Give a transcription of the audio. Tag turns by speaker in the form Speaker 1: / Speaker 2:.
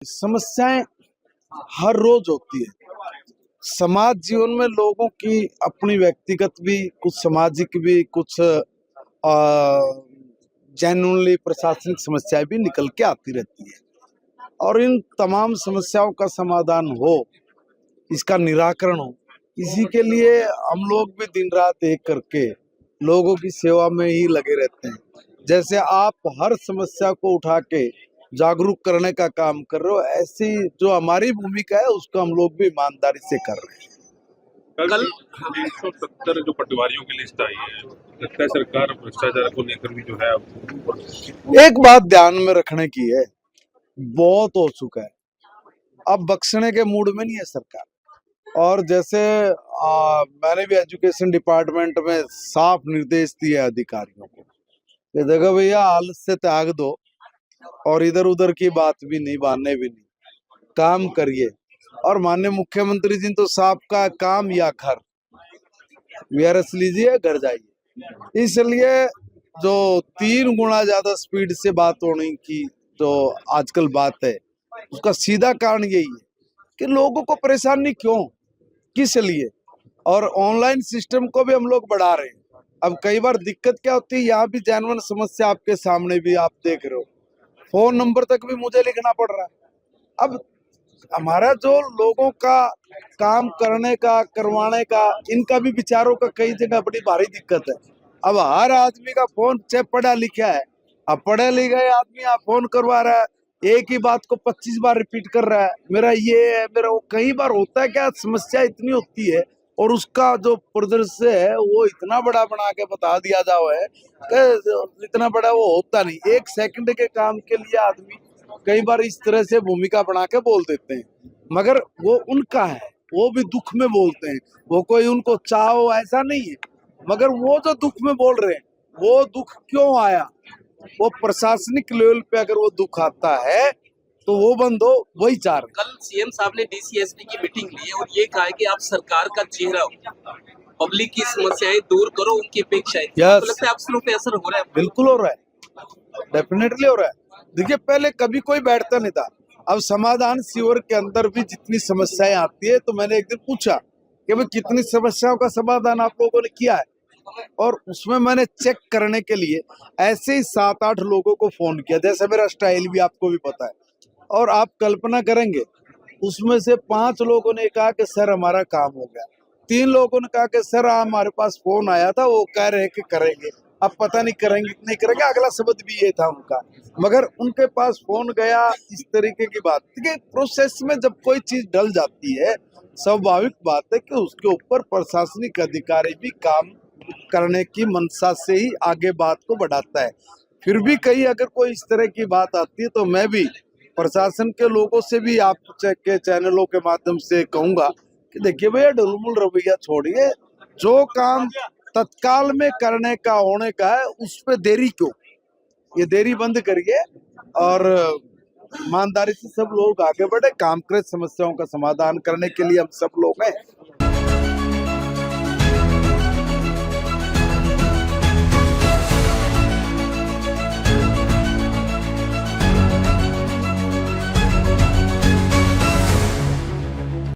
Speaker 1: समस्याएं हर रोज होती है। समाज जीवन में लोगों की अपनी व्यक्तिगत भी, कुछ सामाजिक भी, कुछ जेन्युइनली प्रशासनिक समस्याएं भी निकल के आती रहती है और इन तमाम समस्याओं का समाधान हो, इसका निराकरण हो, इसी के लिए हम लोग भी दिन रात एक करके लोगों की सेवा में ही लगे रहते हैं। जैसे आप हर समस्या को उठा के जागरूक करने का काम कर रहे हो, ऐसी जो हमारी भूमिका है उसको हम लोग भी ईमानदारी से कर रहे हैं।
Speaker 2: कल 370 जो पटवारियों की लिस्ट आई है, लगता है सरकार भ्रष्टाचार को लेकर भी जो है
Speaker 1: एक बात ध्यान में रखने की है, बहुत हो चुका है, अब बख्शने के मूड में नहीं है सरकार। और जैसे मैंने भी एजुकेशन डिपार्टमेंट में साफ निर्देश दिए अधिकारियों को कि देखो भैया, आलस से त्याग दो और इधर उधर की बात भी नहीं, बहाने भी नहीं, काम करिए। और माननीय मुख्यमंत्री जी तो साहब का काम या घर, वीआरएस लीजिए, घर जाइए। इसलिए जो 3 गुना ज्यादा स्पीड से बात होने की जो आजकल बात है, उसका सीधा कारण यही है कि लोगों को परेशानी क्यों, किस लिए। और ऑनलाइन सिस्टम को भी हम लोग बढ़ा रहे हैं। अब कई बार दिक्कत क्या होती है, यहाँ भी जेन्युइन समस्या आपके सामने भी आप देख रहे हो, फोन नंबर तक भी मुझे लिखना पड़ रहा है। अब हमारा जो लोगों का काम करने का, करवाने का, इनका भी विचारों का कई जगह बड़ी भारी दिक्कत है। अब हर आदमी का फोन चाहे पढ़ा लिखा है, अब पढ़े लिखे आदमी आप फोन करवा रहा है, एक ही बात को 25 बार रिपीट कर रहा है, मेरा ये है, मेरा वो। कई बार होता है क्या, समस्या इतनी होती है और उसका जो परिदृश्य है वो इतना बड़ा बना के बता दिया जाओ है कि इतना बड़ा वो होता नहीं। 1 सेकंड के काम के लिए आदमी कई बार इस तरह से भूमिका बना के बोल देते हैं, मगर वो उनका है, वो भी दुख में बोलते हैं, वो कोई उनको चाहो ऐसा नहीं है, मगर वो जो दुख में बोल रहे हैं, वो दुख क्यों आया, वो प्रशासनिक लेवल पे अगर वो दुख आता है तो वो बंद हो, वही चाह रहे।
Speaker 3: कल सीएम साहब ने डीसीएसपी की मीटिंग ली और ये कहा कि आप सरकार का चेहरा हो, पब्लिक की समस्याएं दूर करो, उनकी अपेक्षाएं। आपको लगता है अफसरों पे असर हो रहा है?
Speaker 1: बिल्कुल हो रहा है, डेफिनेटली हो रहा है। देखिए, पहले कभी कोई बैठता नहीं था, अब समाधान शिविर के अंदर भी जितनी समस्याएं आती है, तो मैंने एक दिन पूछा कि भाई कितनी समस्याओं का समाधान आप लोगों ने किया है, और उसमें मैंने चेक करने के लिए ऐसे ही 7-8 लोगों को फोन किया, जैसे मेरा स्टाइल भी आपको भी पता है। और आप कल्पना करेंगे, उसमें से 5 लोगों ने कहा कि सर हमारा काम हो गया, 3 लोगों ने कहा कि सर हमारे पास फोन आया था, वो कह रहे कि करेंगे, अब पता नहीं करेंगे नहीं करेंगे, अगला शब्द भी ये था उनका, मगर उनके पास फोन गया। इस तरीके की बात देखिए, प्रोसेस में जब कोई चीज डल जाती है, स्वाभाविक बात है कि उसके ऊपर प्रशासनिक अधिकारी भी काम करने की मंशा से ही आगे बात को बढ़ाता है। फिर भी कहीं अगर कोई इस तरह की बात आती है तो मैं भी प्रशासन के लोगों से भी आप के चैनलों के माध्यम से कहूंगा कि देखिए भैया, ढुलमुल रवैया छोड़िए, जो काम तत्काल में करने का होने का है उस पे देरी क्यों, ये देरी बंद करिए और ईमानदारी से सब लोग आगे बढ़े, काम करें, समस्याओं का समाधान करने के लिए हम सब लोग हैं।